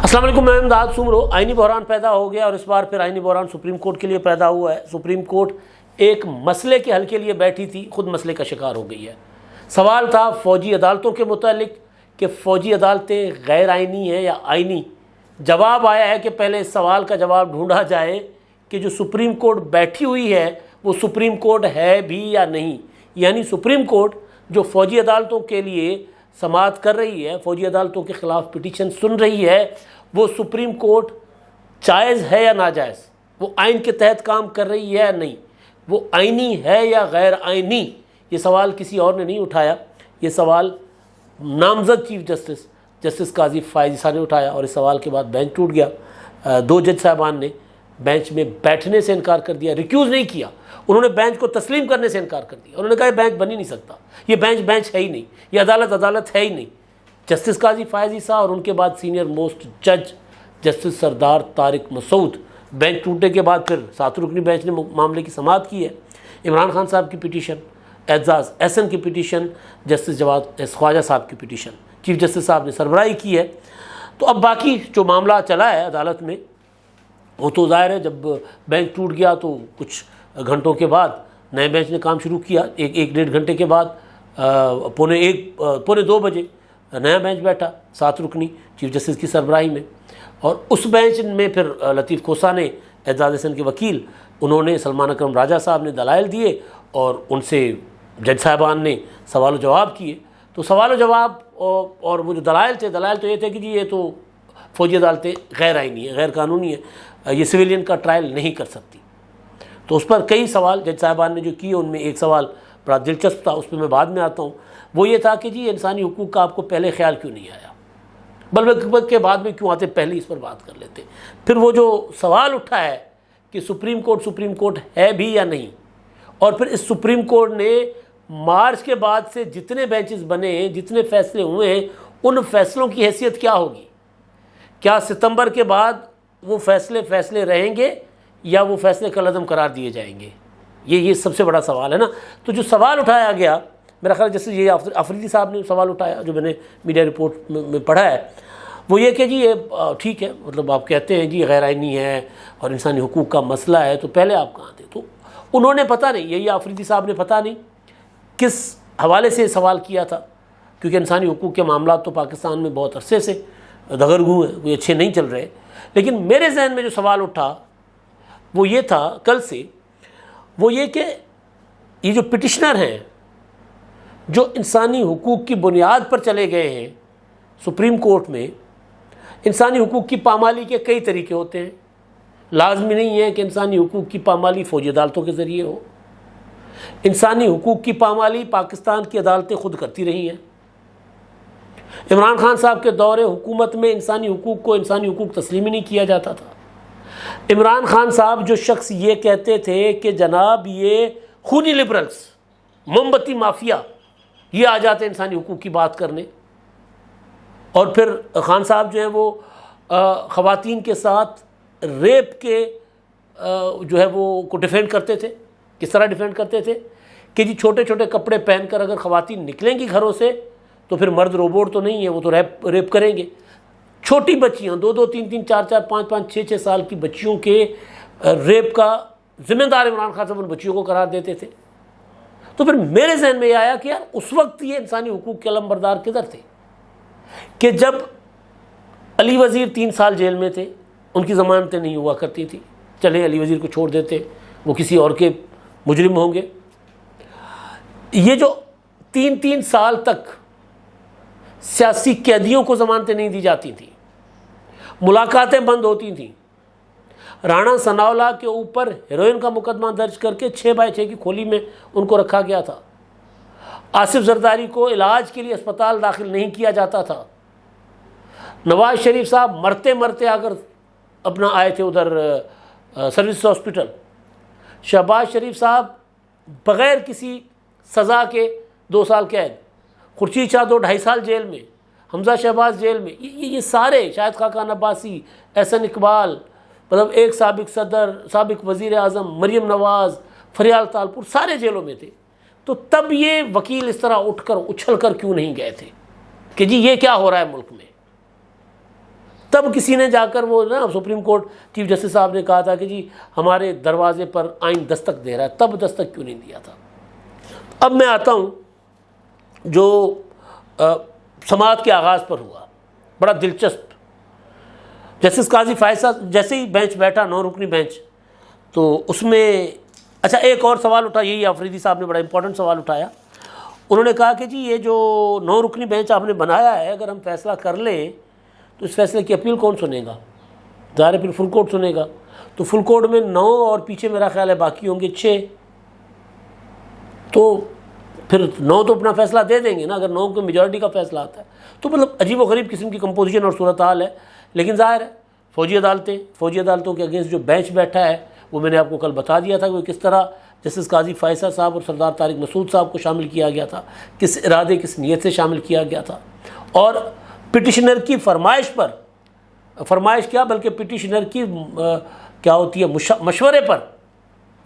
السلام علیکم، میں امداد سمرو۔ آئینی بحران پیدا ہو گیا اور اس بار پھر آئینی بحران سپریم کورٹ کے لیے پیدا ہوا ہے۔ سپریم کورٹ ایک مسئلے کے حل کے لیے بیٹھی تھی، خود مسئلے کا شکار ہو گئی ہے۔ سوال تھا فوجی عدالتوں کے متعلق کہ فوجی عدالتیں غیر آئینی ہیں یا آئینی۔ جواب آیا ہے کہ پہلے اس سوال کا جواب ڈھونڈا جائے کہ جو سپریم کورٹ بیٹھی ہوئی ہے وہ سپریم کورٹ ہے بھی یا نہیں، یعنی سپریم کورٹ جو فوجی عدالتوں کے لیے سماعت کر رہی ہے، فوجی عدالتوں کے خلاف پٹیشن سن رہی ہے، وہ سپریم کورٹ جائز ہے یا ناجائز، وہ آئین کے تحت کام کر رہی ہے یا نہیں، وہ آئینی ہے یا غیر آئینی۔ یہ سوال کسی اور نے نہیں اٹھایا، یہ سوال نامزد چیف جسٹس قاضی فائز عیسیٰ نے اٹھایا، اور اس سوال کے بعد بینچ ٹوٹ گیا۔ دو جج صاحبان نے بینچ میں بیٹھنے سے انکار کر دیا، ریکیوز نہیں کیا، انہوں نے بینچ کو تسلیم کرنے سے انکار کر دیا۔ انہوں نے کہا یہ بینچ بن ہی نہیں سکتا، یہ بینچ ہے ہی نہیں، یہ عدالت ہے ہی نہیں۔ جسٹس قاضی فائز عیسیٰ اور ان کے بعد سینئر موسٹ جج جسٹس سردار طارق مسعود، بینچ ٹوٹنے کے بعد پھر 7 رکنی بینچ نے معاملے کی سماعت کی ہے۔ عمران خان صاحب کی پٹیشن، اعزاز احسن کی پٹیشن، جسٹس جواد خواجہ صاحب کی پٹیشن، چیف جسٹس صاحب نے سربراہی کی ہے۔ تو اب باقی جو معاملہ چلا ہے عدالت میں، وہ تو ظاہر ہے جب بینچ ٹوٹ گیا تو کچھ گھنٹوں کے بعد نئے بینچ نے کام شروع کیا۔ ایک ڈیڑھ گھنٹے کے بعد پونے 2 بجے نیا بینچ بیٹھا 7 رکنی چیف جسٹس کی سربراہی میں، اور اس بینچ میں پھر لطیف کھوسہ نے، اعزاز احسن کے وکیل، انہوں نے سلمان اکرم راجہ صاحب نے دلائل دیے اور ان سے جج صاحبان نے سوال و جواب کیے۔ تو سوال و جواب اور وہ جو دلائل تو یہ تھے کہ جی یہ تو فوجی عدالتیں غیر آئینی ہیں، غیر قانونی ہیں، یہ سویلین کا ٹرائل نہیں کر سکتی۔ تو اس پر کئی سوال جج صاحبان نے جو کیے، ان میں ایک سوال بڑا دلچسپ تھا، اس پہ میں بعد میں آتا ہوں۔ وہ یہ تھا کہ جی انسانی حقوق کا آپ کو پہلے خیال کیوں نہیں آیا، بلکہ بعد میں کیوں آتے، پہلے اس پر بات کر لیتے۔ پھر وہ جو سوال اٹھا ہے کہ سپریم کورٹ ہے بھی یا نہیں، اور پھر اس سپریم کورٹ نے مارچ کے بعد سے جتنے بینچز بنے ہیں، جتنے فیصلے ہوئے ہیں، ان فیصلوں کی حیثیت کیا ہوگی؟ کیا ستمبر کے بعد وہ فیصلے رہیں گے یا وہ فیصلے کالعدم قرار دیے جائیں گے؟ یہ سب سے بڑا سوال ہے نا۔ تو جو سوال اٹھایا گیا، میرا خیال جیسے یہ افریدی صاحب نے سوال اٹھایا جو میں نے میڈیا رپورٹ میں پڑھا ہے، وہ یہ کہ جی یہ ٹھیک ہے، مطلب آپ کہتے ہیں جی غیر آئینی ہے اور انسانی حقوق کا مسئلہ ہے، تو پہلے آپ کہاں تھے؟ تو انہوں نے پتہ نہیں، یہی افریدی صاحب نے پتہ نہیں کس حوالے سے سوال کیا تھا، کیونکہ انسانی حقوق کے معاملات تو پاکستان میں بہت عرصے سے دگرگوں ہیں، کوئی اچھے نہیں چل رہے۔ لیکن میرے ذہن میں جو سوال اٹھا وہ یہ تھا کل سے، وہ یہ کہ یہ جو پٹیشنر ہیں جو انسانی حقوق کی بنیاد پر چلے گئے ہیں سپریم کورٹ میں، انسانی حقوق کی پامالی کے کئی طریقے ہوتے ہیں۔ لازمی نہیں ہے کہ انسانی حقوق کی پامالی فوجی عدالتوں کے ذریعے ہو، انسانی حقوق کی پامالی پاکستان کی عدالتیں خود کرتی رہی ہیں۔ عمران خان صاحب کے دور حکومت میں انسانی حقوق تسلیم ہی نہیں کیا جاتا تھا۔ عمران خان صاحب جو شخص یہ کہتے تھے کہ جناب یہ خونی لبرلز، موم بتی مافیا، یہ آ جاتے انسانی حقوق کی بات کرنے، اور پھر خان صاحب جو ہیں وہ خواتین کے ساتھ ریپ کے جو ہے وہ کو ڈیفینڈ کرتے تھے۔ کس طرح ڈیفینڈ کرتے تھے کہ جی چھوٹے چھوٹے کپڑے پہن کر اگر خواتین نکلیں گی گھروں سے تو پھر مرد روبوٹ تو نہیں ہے، وہ تو ریپ کریں گے۔ چھوٹی بچیاں 2 3 4 5 6 سال کی بچیوں کے ریپ کا ذمہ دار عمران خان صاحب ان بچیوں کو قرار دیتے تھے۔ تو پھر میرے ذہن میں یہ آیا کہ یار اس وقت یہ انسانی حقوق کے علم بردار کدھر تھے کہ جب علی وزیر 3 سال جیل میں تھے، ان کی ضمانتیں نہیں ہوا کرتی تھی، چلے علی وزیر کو چھوڑ دیتے، وہ کسی اور کے مجرم ہوں گے۔ یہ جو 3 سال تک سیاسی قیدیوں کو ضمانتیں نہیں دی جاتی تھیں، ملاقاتیں بند ہوتی تھیں، رانا ثناءاللہ کے اوپر ہیروئن کا مقدمہ درج کر کے 6x6 کی کھولی میں ان کو رکھا گیا تھا، آصف زرداری کو علاج کے لیے اسپتال داخل نہیں کیا جاتا تھا، نواز شریف صاحب مرتے اگر اپنا آئے تھے ادھر سروس ہاسپٹل، شہباز شریف صاحب بغیر کسی سزا کے 2 سال قید، خورشید شاہ 2.5 سال جیل میں، حمزہ شہباز جیل میں، یہ سارے، شاہد خاقان عباسی، احسن اقبال، مطلب ایک سابق صدر، سابق وزیر اعظم، مریم نواز، فریال تالپور، سارے جیلوں میں تھے۔ تو تب یہ وکیل اس طرح اٹھ کر اچھل کر کیوں نہیں گئے تھے کہ جی یہ کیا ہو رہا ہے ملک میں؟ تب کسی نے جا کر وہ نا سپریم کورٹ چیف جسٹس صاحب نے کہا تھا کہ جی ہمارے دروازے پر آئین دستک دے رہا ہے، تب دستک کیوں نہیں دیا تھا؟ اب میں آتا ہوں جو سماعت کے آغاز پر ہوا، بڑا دلچسپ۔ جسٹس قاضی فائز صاحب جیسے ہی بینچ بیٹھا، 9 رکنی بینچ، تو اس میں اچھا ایک اور سوال اٹھا، یہی آفریدی صاحب نے بڑا امپورٹنٹ سوال اٹھایا۔ انہوں نے کہا کہ جی یہ جو 9 رکنی بینچ آپ نے بنایا ہے، اگر ہم فیصلہ کر لیں تو اس فیصلے کی اپیل کون سنے گا؟ ظاہر ہے پھر فل کورٹ سنے گا، تو فل کورٹ میں 9 اور پیچھے میرا خیال ہے باقی ہوں گے 6، تو پھر 9 تو اپنا فیصلہ دے دیں گے نا اگر 9 کی میجورٹی کا فیصلہ آتا ہے۔ تو مطلب عجیب و غریب قسم کی کمپوزیشن اور صورتحال ہے، لیکن ظاہر ہے فوجی عدالتوں کے اگینسٹ جو بینچ بیٹھا ہے وہ میں نے آپ کو کل بتا دیا تھا کہ کس طرح جسٹس قاضی فائز صاحب اور سردار طارق مسعود صاحب کو شامل کیا گیا تھا، کس ارادے کس نیت سے شامل کیا گیا تھا، اور پٹیشنر کی فرمائش کیا بلکہ پٹیشنر کی کیا ہوتی ہے مشورے پر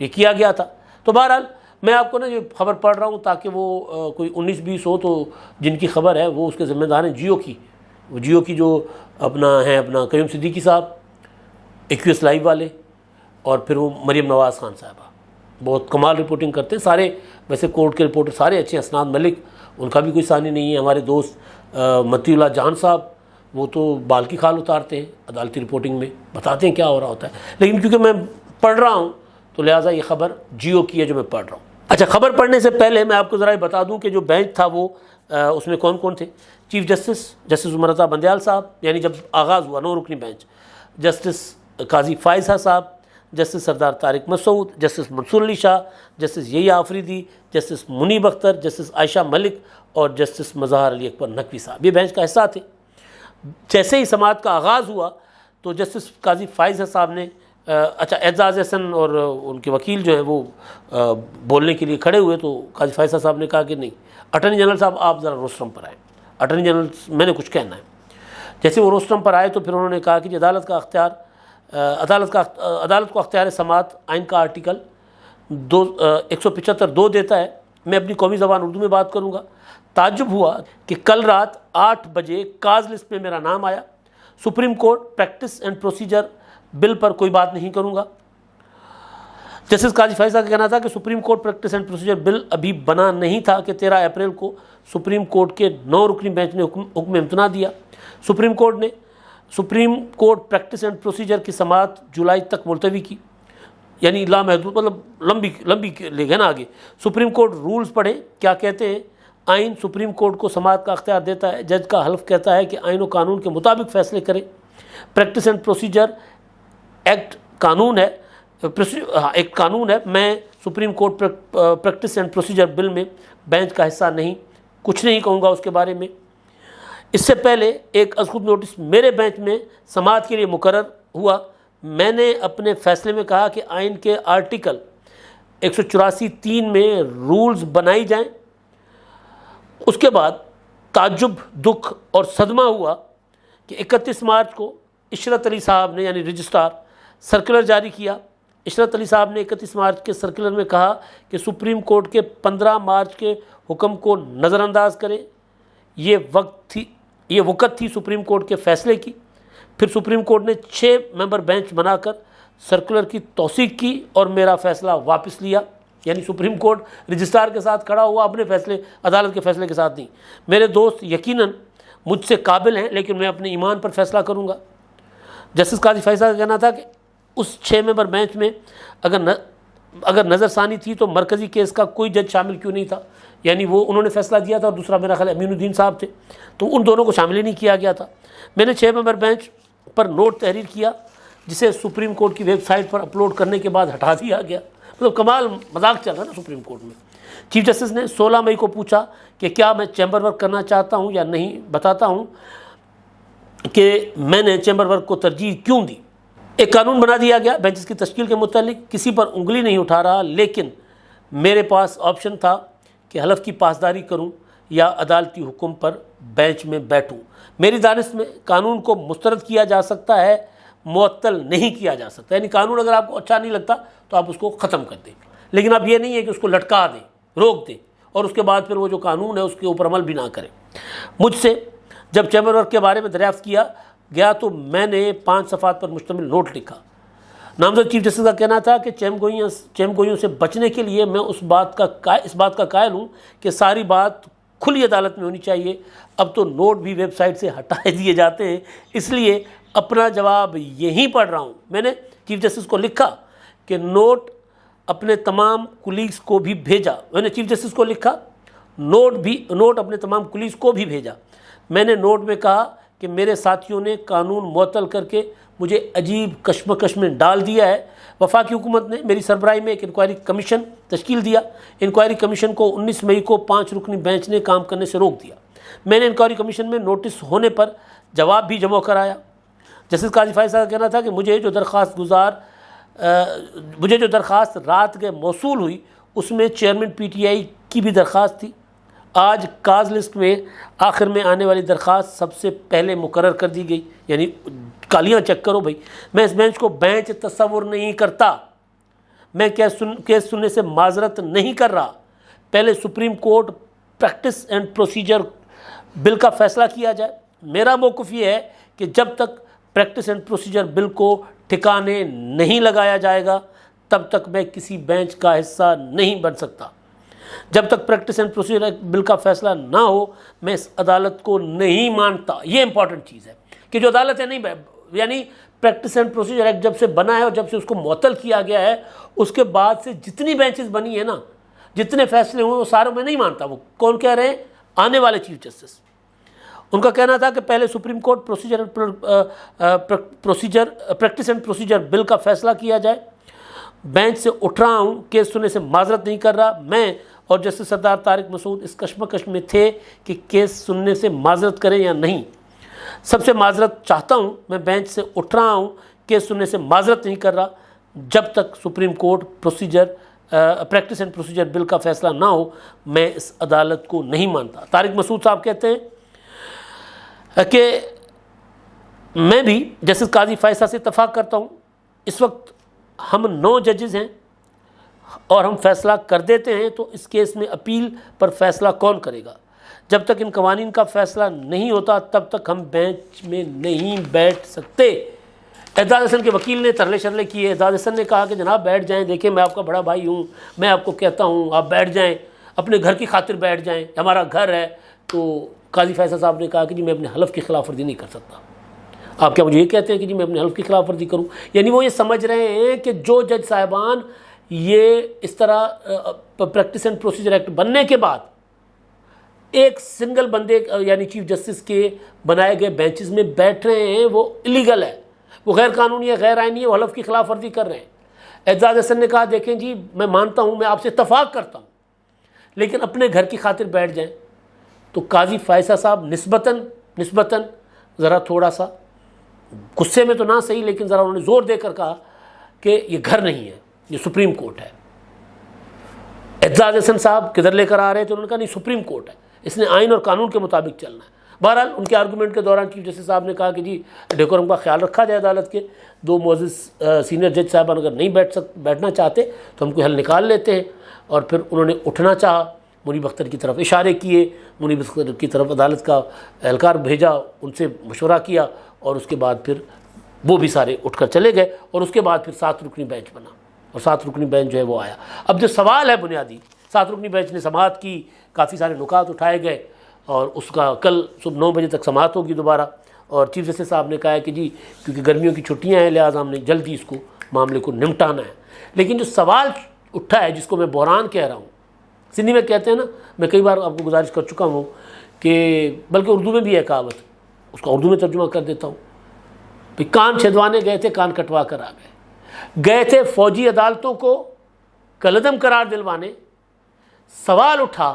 یہ کیا گیا تھا۔ تو بہرحال میں آپ کو نا یہ خبر پڑھ رہا ہوں تاکہ وہ کوئی 19-20 ہو تو جن کی خبر ہے وہ اس کے ذمہ دار ہیں جیو کی جو اپنا قیوم صدیقی صاحب، ایکیوس لائیو والے، اور پھر وہ مریم نواز خان صاحبہ، بہت کمال رپورٹنگ کرتے ہیں سارے۔ ویسے کورٹ کے رپورٹر سارے اچھے، اسناد ملک ان کا بھی کوئی ثانی نہیں ہے، ہمارے دوست متی اللہ جان صاحب وہ تو بال کی کھال اتارتے ہیں عدالتی رپورٹنگ میں، بتاتے ہیں کیا ہو رہا ہوتا ہے، لیکن کیونکہ میں پڑھ رہا ہوں تو لہٰذا یہ خبر جیو کی ہے جو میں پڑھ رہا ہوں۔ اچھا، خبر پڑھنے سے پہلے میں آپ کو ذرا یہ بتا دوں کہ جو بینچ تھا وہ اس میں کون کون تھے۔ چیف جسٹس عمر عطا بندیال صاحب، یعنی جب آغاز ہوا 9 رکنی بینچ، جسٹس قاضی فائز صاحب، جسٹس سردار طارق مسعود، جسٹس منصور علی شاہ، جسٹس یحییٰ آفریدی، جسٹس منیب اختر، جسٹس عائشہ ملک اور جسٹس مظہر علی اکبر نقوی صاحب، یہ بینچ کا حصہ تھے۔ جیسے ہی سماعت کا آغاز ہوا تو جسٹس قاضی فائز صاحب نے اعزاز احسن اور ان کے وکیل جو ہیں وہ بولنے کے لیے کھڑے ہوئے، تو قاضی فائز صاحب نے کہا کہ نہیں، اٹارنی جنرل صاحب آپ ذرا روسٹرم پر آئیں، اٹارنی جنرل میں نے کچھ کہنا ہے۔ جیسے وہ روسٹرم پر آئے تو پھر انہوں نے کہا کہ عدالت کو اختیار سماعت آئین کا آرٹیکل 175(2) دیتا ہے۔ میں اپنی قومی زبان اردو میں بات کروں گا۔ تعجب ہوا کہ کل رات 8 بجے کاز لسٹ میں میرا نام آیا۔ Supreme court practice and procedure bill پر کوئی بات نہیں کروں گا۔ جسٹس قاضی فائز کا کہنا تھا کہ supreme court practice and procedure bill ابھی بنا نہیں تھا کہ 13 اپریل کو سپریم کورٹ کے 9 رکنی بینچ نے حکم امتناع دیا۔ Supreme court practice and procedure کی سماعت جولائی تک ملتوی کی، یعنی لامحدود، مطلب لمبی لے گئے نا آگے۔ سپریم کورٹ رولز پڑھیں کیا کہتے ہیں۔ آئین سپریم کورٹ کو سماعت کا اختیار دیتا ہے۔ جج کا حلف کہتا ہے کہ آئین و قانون کے مطابق فیصلے کرے۔ پریکٹس اینڈ پروسیجر ایکٹ قانون ہے، ایک قانون ہے۔ میں supreme court practice and procedure bill میں بینچ کا حصہ نہیں، کچھ نہیں کہوں گا اس کے بارے میں۔ اس سے پہلے ایک از خود نوٹس میرے بینچ میں سماعت کے لیے مقرر ہوا۔ میں نے اپنے فیصلے میں کہا کہ آئین کے آرٹیکل 184(3) میں رولز بنائی جائیں۔ اس کے بعد تعجب، دکھ اور صدمہ ہوا کہ 31 مارچ کو عشرت علی صاحب نے، یعنی رجسٹرار، سرکولر جاری کیا۔ عشرت علی صاحب نے 31 مارچ کے سرکولر میں کہا کہ سپریم کورٹ کے 15 مارچ کے حکم کو نظر انداز کریں۔ یہ وقت تھی سپریم کورٹ کے فیصلے کی۔ پھر سپریم کورٹ نے 6 ممبر بینچ بنا کر سرکولر کی توثیق کی اور میرا فیصلہ واپس لیا، یعنی سپریم کورٹ رجسٹرار کے ساتھ کھڑا ہوا، اپنے فیصلے عدالت کے فیصلے کے ساتھ نہیں۔ میرے دوست یقیناً مجھ سے قابل ہیں، لیکن میں اپنے ایمان پر فیصلہ کروں گا۔ جسٹس قاضی فائز کا کہنا تھا کہ اس 6 ممبر بینچ میں اگر نظر ثانی تھی تو مرکزی کیس کا کوئی جج شامل کیوں نہیں تھا، یعنی وہ انہوں نے فیصلہ دیا تھا اور دوسرا میرا خیال امین الدین صاحب تھے، تو ان دونوں کو شامل ہی نہیں کیا گیا تھا۔ میں نے 6 ممبر بینچ پر نوٹ تحریر کیا جسے سپریم کورٹ کی ویب سائٹ پر اپلوڈ کرنے کے بعد ہٹا دیا گیا۔ مطلب کمال مذاق چل رہا ہے نا سپریم کورٹ میں۔ چیف جسٹس نے 16 مئی کو پوچھا کہ کیا میں چیمبر ورک کرنا چاہتا ہوں یا نہیں۔ بتاتا ہوں کہ میں نے چیمبر ورک کو ترجیح کیوں دی۔ ایک قانون بنا دیا گیا بینچز کی تشکیل کے متعلق، کسی پر انگلی نہیں اٹھا رہا، لیکن میرے پاس آپشن تھا کہ حلف کی پاسداری کروں یا عدالتی حکم پر بینچ میں بیٹھوں۔ میری دانست میں قانون کو مسترد کیا جا سکتا ہے، معطل نہیں کیا جا سکتا، یعنی قانون اگر آپ کو اچھا نہیں لگتا تو آپ اس کو ختم کر دیں، لیکن اب یہ نہیں ہے کہ اس کو لٹکا دیں، روک دیں اور اس کے بعد پھر وہ جو قانون ہے اس کے اوپر عمل بھی نہ کریں۔ مجھ سے جب چیمبر ورک کے بارے میں دریافت کیا گیا تو میں نے 5 صفحات پر مشتمل نوٹ لکھا۔ نامزد چیف جسٹس کا کہنا تھا کہ چیم گوئیوں سے بچنے کے لیے میں اس بات کا قائل ہوں کہ ساری بات کھلی عدالت میں ہونی چاہیے۔ اب تو نوٹ بھی ویب سائٹ سے ہٹا دیے جاتے ہیں، اس لیے اپنا جواب یہیں پڑھ رہا ہوں۔ میں نے چیف جسٹس کو لکھا کہ نوٹ اپنے تمام کولیگز کو بھی بھیجا۔ میں نے چیف جسٹس کو لکھا نوٹ اپنے تمام کولیگز کو بھی بھیجا۔ میں نے نوٹ میں کہا کہ میرے ساتھیوں نے قانون معطل کر کے مجھے عجیب کشمکش میں ڈال دیا ہے۔ وفاقی حکومت نے میری سربراہی میں ایک انکوائری کمیشن تشکیل دیا۔ انکوائری کمیشن کو 19 مئی کو 5 رکنی بینچ نے کام کرنے سے روک دیا۔ میں نے انکوائری کمیشن میں نوٹس ہونے پر جواب بھی جمع کرایا۔ جسٹس قاضی فائز صاحب کا کہنا تھا کہ مجھے جو درخواست رات کے موصول ہوئی اس میں چیئرمین پی ٹی آئی کی بھی درخواست تھی۔ آج کاز لسٹ میں آخر میں آنے والی درخواست سب سے پہلے مقرر کر دی گئی، یعنی کالیاں چیک کرو بھائی۔ میں اس بینچ کو بینچ تصور نہیں کرتا۔ میں کیس سننے سے معذرت نہیں کر رہا۔ پہلے supreme court practice and procedure bill کا فیصلہ کیا جائے۔ میرا موقف یہ ہے کہ جب تک پریکٹس اینڈ پروسیجر بل کو ٹھکانے نہیں لگایا جائے گا تب تک میں کسی بینچ کا حصہ نہیں بن سکتا۔ جب تک پریکٹس اینڈ پروسیجر بل کا فیصلہ نہ ہو میں اس عدالت کو نہیں مانتا۔ یہ امپورٹنٹ چیز ہے کہ جو عدالت ہے نہیں، یعنی پریکٹس اینڈ پروسیجر ایکٹ جب سے بنا ہے اور جب سے اس کو معطل کیا گیا ہے اس کے بعد سے جتنی بینچز بنی ہیں نا، جتنے فیصلے ہوئے وہ سارے میں نہیں مانتا۔ وہ کون کہہ رہے ہیں؟ آنے والے چیف جسٹس۔ ان کا کہنا تھا کہ پہلے supreme court practice and procedure bill کا فیصلہ کیا جائے۔ بینچ سے اٹھ رہا ہوں، کیس سننے سے معذرت نہیں کر رہا۔ میں اور جسٹس سردار طارق مسعود اس کشمکش میں تھے کہ کیس سننے سے معذرت کریں یا نہیں۔ سب سے معذرت چاہتا ہوں، میں بینچ سے اٹھ رہا ہوں، کیس سننے سے معذرت نہیں کر رہا۔ جب تک supreme court practice and procedure bill کا فیصلہ نہ ہو میں اس عدالت کو نہیں مانتا۔ طارق مسعود صاحب کہتے ہیں کہ میں بھی جسٹس قاضی فائز صاحب سے اتفاق کرتا ہوں۔ اس وقت ہم 9 ججز ہیں اور ہم فیصلہ کر دیتے ہیں تو اس کیس میں اپیل پر فیصلہ کون کرے گا؟ جب تک ان قوانین کا فیصلہ نہیں ہوتا تب تک ہم بینچ میں نہیں بیٹھ سکتے۔ اعجاز حسن کے وکیل نے ترلے شرلے کیے۔ اعجاز حسن نے کہا کہ جناب بیٹھ جائیں، دیکھیں میں آپ کا بڑا بھائی ہوں، میں آپ کو کہتا ہوں آپ بیٹھ جائیں، اپنے گھر کی خاطر بیٹھ جائیں، ہمارا گھر ہے۔ تو قاضی فیصل صاحب نے کہا کہ جی میں اپنے حلف کی خلاف ورزی نہیں کر سکتا۔ آپ کیا مجھے یہ کہتے ہیں کہ جی میں اپنے حلف کی خلاف ورزی کروں؟ یعنی وہ یہ سمجھ رہے ہیں کہ جو جج صاحبان یہ اس طرح پریکٹس اینڈ پروسیجر ایکٹ بننے کے بعد ایک سنگل بندے یعنی چیف جسٹس کے بنائے گئے بینچز میں بیٹھ رہے ہیں وہ الیگل ہے، وہ غیر قانونی ہے، غیر آئینی ہے، وہ حلف کی خلاف ورزی کر رہے ہیں۔ اعجاز حسن نے کہا دیکھیں جی میں مانتا ہوں، میں آپ سے اتفاق کرتا ہوں، لیکن اپنے گھر کی خاطر بیٹھ جائیں۔ تو قاضی فائصہ صاحب نسبتاً ذرا تھوڑا سا غصے میں تو نہ صحیح لیکن ذرا انہوں نے زور دے کر کہا کہ یہ گھر نہیں ہے، یہ سپریم کورٹ ہے۔ اعجاز حسن صاحب کدھر لے کر آ رہے تھے؟ انہوں نے کہا نہیں سپریم کورٹ ہے، اس نے آئین اور قانون کے مطابق چلنا ہے۔ بہرحال ان کے آرگومنٹ کے دوران چیف جسٹس صاحب نے کہا کہ جی ڈیکورم کا خیال رکھا جائے عدالت کے، 2 معزز سینئر جج صاحبان اگر نہیں بیٹھنا چاہتے تو ہم کوئی حل نکال لیتے ہیں۔ اور پھر انہوں نے اٹھنا چاہا، منیب اختر کی طرف اشارے کیے، منیب اختر کی طرف عدالت کا اہلکار بھیجا، ان سے مشورہ کیا اور اس کے بعد پھر وہ بھی سارے اٹھ کر چلے گئے اور اس کے بعد پھر 7 رکنی بینچ بنا اور 7 رکنی بینچ جو ہے وہ آیا۔ اب جو سوال ہے بنیادی، 7 رکنی بینچ نے سماعت کی، کافی سارے نکات اٹھائے گئے اور اس کا کل صبح 9 بجے تک سماعت ہوگی دوبارہ۔ اور چیف جسٹس صاحب نے کہا ہے کہ جی کیونکہ گرمیوں کی چھٹیاں ہیں لہٰذا ہم نے جلدی اس کو معاملے کو نمٹانا ہے۔ لیکن جو سوال اٹھا ہے جس کو میں بحران کہہ رہا ہوں، سندھی میں کہتے ہیں نا، میں کئی بار آپ کو گزارش کر چکا ہوں کہ بلکہ اردو میں بھی ہے کہاوت، اس کا اردو میں ترجمہ کر دیتا ہوں۔ کان چھدوانے گئے تھے، کان کٹوا کر آ گئے تھے فوجی عدالتوں کو کالعدم قرار دلوانے۔ سوال اٹھا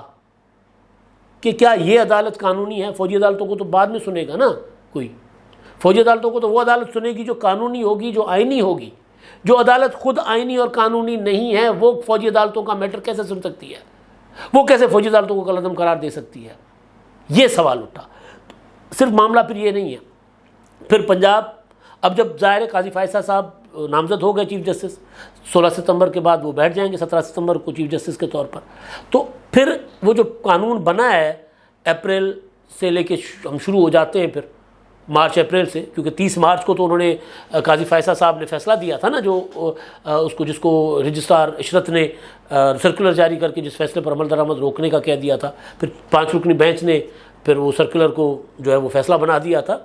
کہ کیا یہ عدالت قانونی ہے؟ فوجی عدالتوں کو تو بعد میں سنے گا نا کوئی، فوجی عدالتوں کو تو وہ عدالت سنے گی جو قانونی ہوگی، جو آئینی ہوگی۔ جو عدالت خود آئینی اور قانونی نہیں ہے وہ فوجی عدالتوں کا میٹر کیسے سن سکتی ہے؟ وہ کیسے فوجی عدالتوں کو کالعدم قرار دے سکتی ہے؟ یہ سوال اٹھا۔ صرف معاملہ پھر یہ نہیں ہے، پھر پنجاب اب جب ظاہر قاضی فائصہ صاحب نامزد ہو گئے چیف جسٹس، 16 ستمبر کے بعد وہ بیٹھ جائیں گے 17 ستمبر کو چیف جسٹس کے طور پر، تو پھر وہ جو قانون بنا ہے اپریل سے لے کے ہم شروع ہو جاتے ہیں پھر مارچ اپریل سے، کیونکہ 30 مارچ کو تو انہوں نے قاضی فیصلہ صاحب نے فیصلہ دیا تھا نا، جو جس کو رجسٹرار عشرت نے سرکولر جاری کر کے جس فیصلے پر عمل درآمد روکنے کا کہہ دیا تھا، پھر 5 رکنی بینچ نے پھر وہ سرکولر کو جو ہے وہ فیصلہ بنا دیا تھا.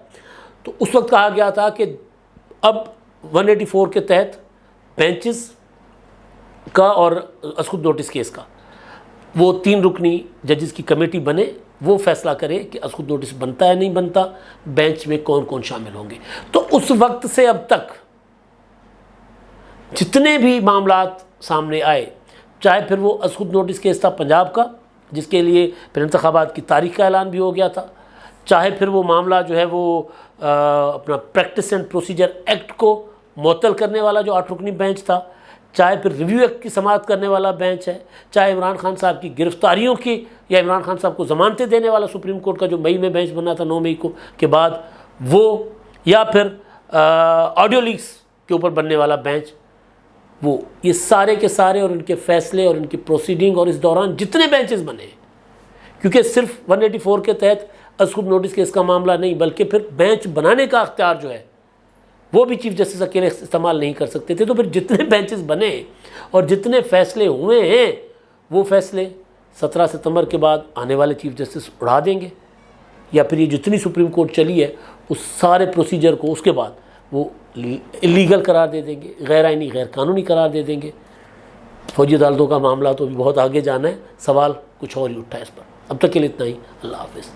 تو اس وقت کہا گیا تھا کہ اب 184 کے تحت بینچز کا اور ازخود نوٹس کیس کا وہ 3 رکنی ججز کی کمیٹی بنے، وہ فیصلہ کرے کہ ازخود نوٹس بنتا ہے نہیں بنتا، بینچ میں کون کون شامل ہوں گے. تو اس وقت سے اب تک جتنے بھی معاملات سامنے آئے، چاہے پھر وہ ازخود نوٹس کیس تھا پنجاب کا جس کے لیے پھر انتخابات کی تاریخ کا اعلان بھی ہو گیا تھا، چاہے پھر وہ معاملہ جو ہے وہ اپنا پریکٹس اینڈ پروسیجر ایکٹ کو معطل کرنے والا جو 8 رکنی بینچ تھا، چاہے پھر ریویو ایکٹ کی سماعت کرنے والا بینچ ہے، چاہے عمران خان صاحب کی گرفتاریوں کی یا عمران خان صاحب کو ضمانتیں دینے والا سپریم کورٹ کا جو مئی میں بینچ بنا تھا 9 مئی کو کے بعد وہ، یا پھر آڈیو لیکس کے اوپر بننے والا بینچ، وہ یہ سارے کے سارے اور ان کے فیصلے اور ان کی پروسیڈنگ اور اس دوران جتنے بینچز بنے ہیں، کیونکہ صرف 184 کے تحت ازخود نوٹس کیس کا معاملہ نہیں بلکہ پھر بینچ بنانے کا اختیار جو ہے وہ بھی چیف جسٹس اکیلے استعمال نہیں کر سکتے تھے. تو پھر جتنے بینچز بنے اور جتنے فیصلے ہوئے ہیں وہ فیصلے 17 ستمبر کے بعد آنے والے چیف جسٹس اڑا دیں گے، یا پھر یہ جتنی سپریم کورٹ چلی ہے اس سارے پروسیجر کو اس کے بعد وہ الیگل قرار دے دیں گے، غیر آئینی غیر قانونی قرار دے دیں گے. فوجی عدالتوں کا معاملہ تو بھی بہت آگے جانا ہے، سوال کچھ اور ہی اٹھا ہے اس پر. اب تک کے لیے اتنا ہی. اللہ حافظ.